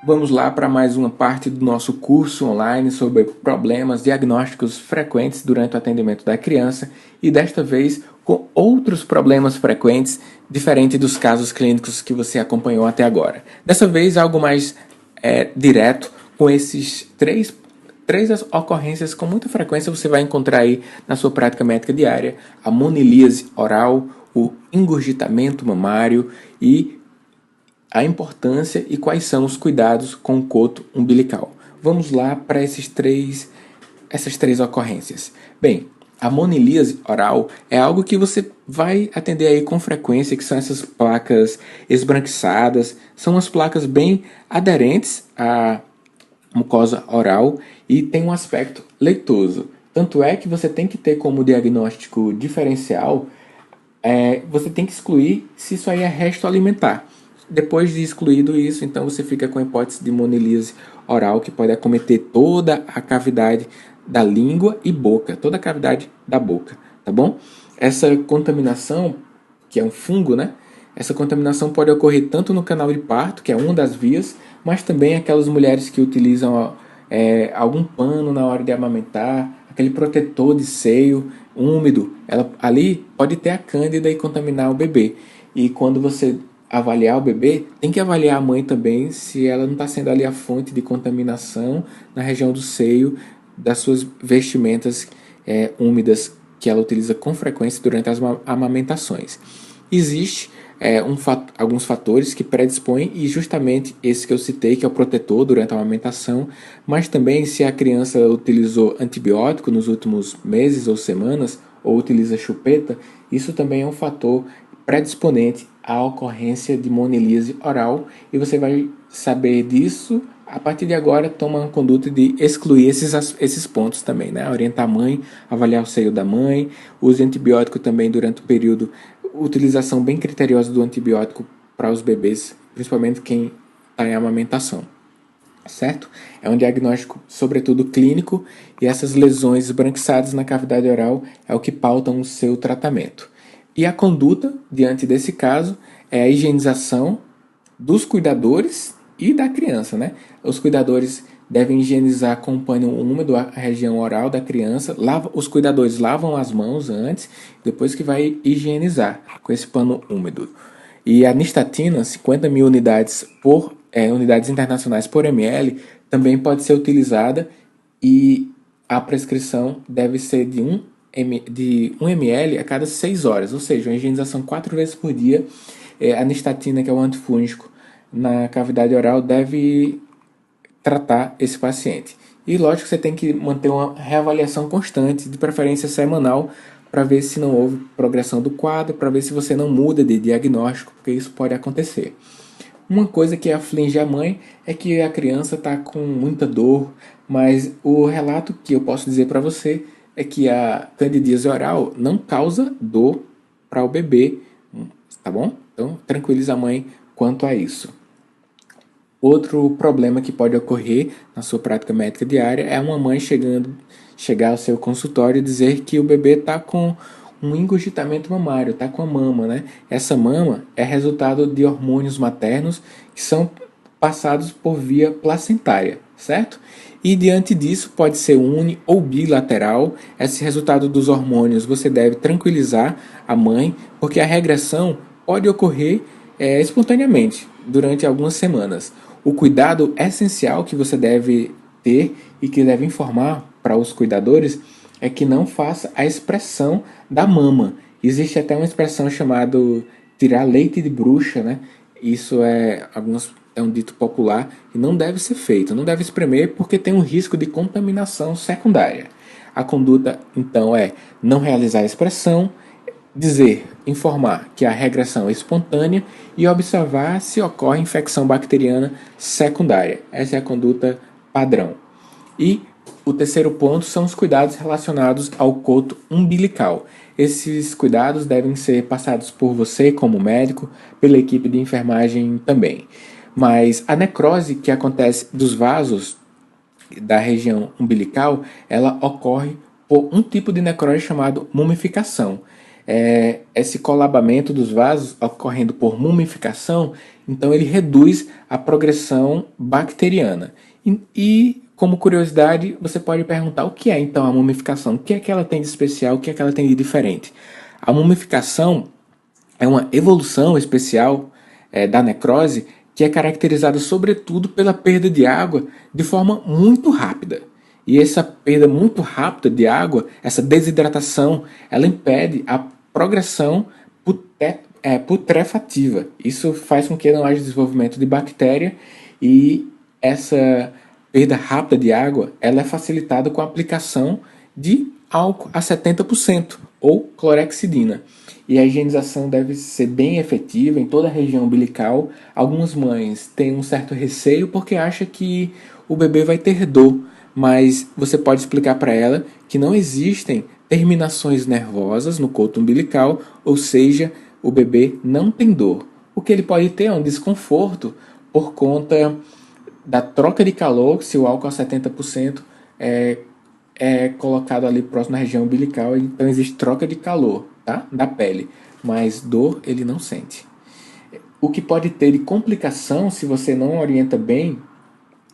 Vamos lá para mais uma parte do nosso curso online sobre problemas diagnósticos frequentes durante o atendimento da criança e desta vez com outros problemas frequentes diferente dos casos clínicos que você acompanhou até agora. Dessa vez algo mais direto com esses três ocorrências com muita frequência você vai encontrar aí na sua prática médica diária: a monilíase oral, o engurgitamento mamário e a importância e quais são os cuidados com o coto umbilical. Vamos lá para essas três ocorrências. Bem, a monilíase oral é algo que você vai atender aí com frequência, que são essas placas esbranquiçadas, são umas placas bem aderentes à mucosa oral e tem um aspecto leitoso. Tanto é que você tem que ter como diagnóstico diferencial, você tem que excluir se isso aí é resto alimentar. Depois de excluído isso, então você fica com a hipótese de monilíase oral, que pode acometer toda a cavidade da língua e boca, toda a cavidade da boca, tá bom? Essa contaminação, que é um fungo, né? Essa contaminação pode ocorrer tanto no canal de parto, que é uma das vias, mas também aquelas mulheres que utilizam algum pano na hora de amamentar, aquele protetor de seio úmido, ela ali pode ter a cândida e contaminar o bebê. E quando você avaliar o bebê, tem que avaliar a mãe também se ela não está sendo ali a fonte de contaminação na região do seio das suas vestimentas úmidas que ela utiliza com frequência durante as amamentações. Existe alguns fatores que predispõem, e justamente esse que eu citei, que é o protetor durante a amamentação, mas também se a criança utilizou antibiótico nos últimos meses ou semanas, ou utiliza chupeta, isso também é um fator predisponente à ocorrência de monilíase oral, e você vai saber disso a partir de agora. Toma uma conduta de excluir esses pontos também, né? Orientar a mãe, avaliar o seio da mãe, use antibiótico também durante o período, utilização bem criteriosa do antibiótico para os bebês, principalmente quem está em amamentação, certo? É um diagnóstico sobretudo clínico, e essas lesões esbranquiçadas na cavidade oral é o que pautam o seu tratamento. E a conduta diante desse caso é a higienização dos cuidadores e da criança, né? Os cuidadores devem higienizar com pano úmido a região oral da criança. Os cuidadores lavam as mãos antes, depois que vai higienizar com esse pano úmido. E a nistatina, 50 mil unidades unidades internacionais por ml, também pode ser utilizada, e a prescrição deve ser de 1 ml a cada 6 horas, ou seja, uma higienização 4 vezes por dia. A nistatina, que é o antifúngico na cavidade oral, deve tratar esse paciente. E lógico que você tem que manter uma reavaliação constante, de preferência semanal, para ver se não houve progressão do quadro, para ver se você não muda de diagnóstico, porque isso pode acontecer. Uma coisa que aflige a mãe é que a criança está com muita dor, mas o relato que eu posso dizer para você é que a candidíase oral não causa dor para o bebê, tá bom? Então, tranquiliza a mãe quanto a isso. Outro problema que pode ocorrer na sua prática médica diária é uma mãe chegar ao seu consultório e dizer que o bebê está com um engurgitamento mamário, está com a mama, né? Essa mama é resultado de hormônios maternos que são passados por via placentária, certo? E diante disso pode ser uni ou bilateral. Esse resultado dos hormônios você deve tranquilizar a mãe, porque a regressão pode ocorrer espontaneamente durante algumas semanas. O cuidado essencial que você deve ter e que deve informar para os cuidadores é que não faça a expressão da mama. Existe até uma expressão chamada tirar leite de bruxa, né? Isso é um dito popular e não deve ser feito, não deve espremer, porque tem um risco de contaminação secundária. A conduta, então, é não realizar a expressão, informar que a regressão é espontânea e observar se ocorre infecção bacteriana secundária. Essa é a conduta padrão. E o terceiro ponto são os cuidados relacionados ao coto umbilical. Esses cuidados devem ser passados por você como médico, pela equipe de enfermagem também. Mas a necrose que acontece dos vasos da região umbilical, ela ocorre por um tipo de necrose chamado mumificação. esse colabamento dos vasos ocorrendo por mumificação, então ele reduz a progressão bacteriana. Como curiosidade, você pode perguntar o que é então a mumificação, o que é que ela tem de especial, o que é que ela tem de diferente. A mumificação é uma evolução especial da necrose que é caracterizada sobretudo pela perda de água de forma muito rápida. E essa perda muito rápida de água, essa desidratação, ela impede a progressão putrefativa. Isso faz com que não haja desenvolvimento de bactéria e essa perda rápida de água ela é facilitada com a aplicação de álcool a 70% ou clorexidina. E a higienização deve ser bem efetiva em toda a região umbilical. Algumas mães têm um certo receio porque acham que o bebê vai ter dor, mas você pode explicar para ela que não existem terminações nervosas no coto umbilical, ou seja, o bebê não tem dor. O que ele pode ter é um desconforto por conta da troca de calor, se o álcool a 70% é colocado ali próximo da região umbilical, então existe troca de calor, tá? Da pele, mas dor ele não sente. O que pode ter de complicação se você não orienta bem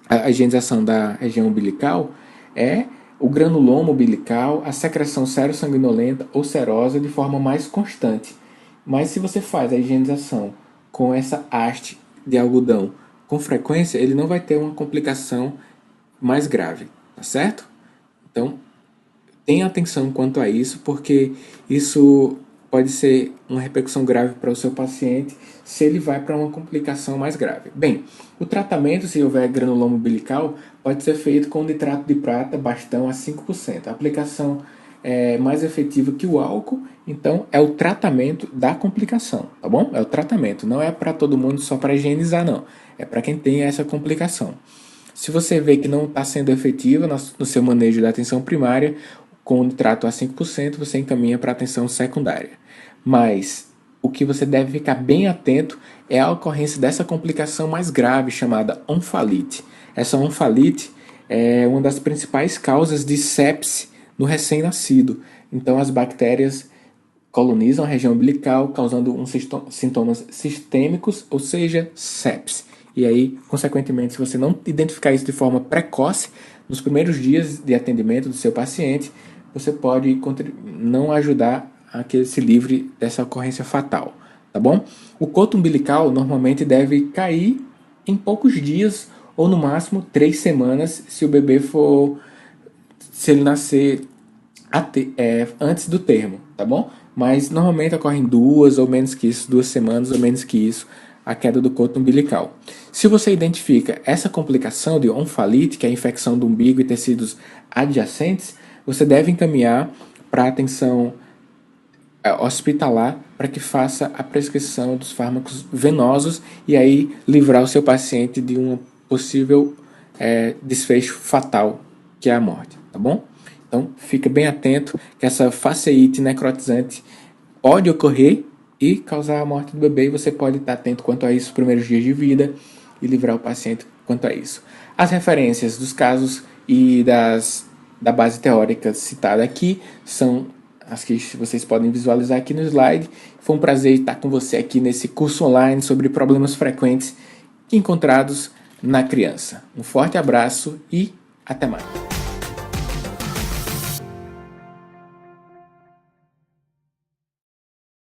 a higienização da região umbilical é o granuloma umbilical, a secreção serossanguinolenta ou serosa de forma mais constante. Mas se você faz a higienização com essa haste de algodão com frequência, ele não vai ter uma complicação mais grave, tá certo? Então, tenha atenção quanto a isso, porque isso pode ser uma repercussão grave para o seu paciente se ele vai para uma complicação mais grave. Bem, o tratamento, se houver granuloma umbilical, pode ser feito com nitrato de prata, bastão a 5%. A aplicação é mais efetiva que o álcool, então é o tratamento da complicação, tá bom? É o tratamento, não é para todo mundo só para higienizar, não. É para quem tem essa complicação. Se você vê que não está sendo efetiva no seu manejo da atenção primária, com o nitrato a 5%, você encaminha para a atenção secundária. Mas o que você deve ficar bem atento é a ocorrência dessa complicação mais grave chamada onfalite. Essa onfalite é uma das principais causas de sepse no recém-nascido. Então as bactérias colonizam a região umbilical, causando sintomas sistêmicos, ou seja, sepse. E aí, consequentemente, se você não identificar isso de forma precoce, nos primeiros dias de atendimento do seu paciente, você pode não ajudar a que ele se livre dessa ocorrência fatal, tá bom? O coto umbilical normalmente deve cair em poucos dias ou no máximo 3 semanas se o bebê se ele nascer antes do termo, tá bom? Mas normalmente ocorre em 2 ou menos que isso, 2 semanas ou menos que isso, a queda do coto umbilical. Se você identifica essa complicação de onfalite, que é a infecção do umbigo e tecidos adjacentes, você deve encaminhar para atenção hospitalar para que faça a prescrição dos fármacos venosos e aí livrar o seu paciente de um possível desfecho fatal, que é a morte, tá bom? Então, fica bem atento que essa faceite necrotizante pode ocorrer e causar a morte do bebê, e você pode estar atento quanto a isso nos primeiros dias de vida e livrar o paciente quanto a isso. As referências dos casos e da base teórica citada aqui são as que vocês podem visualizar aqui no slide. Foi um prazer estar com você aqui nesse curso online sobre problemas frequentes encontrados na criança. Um forte abraço e até mais.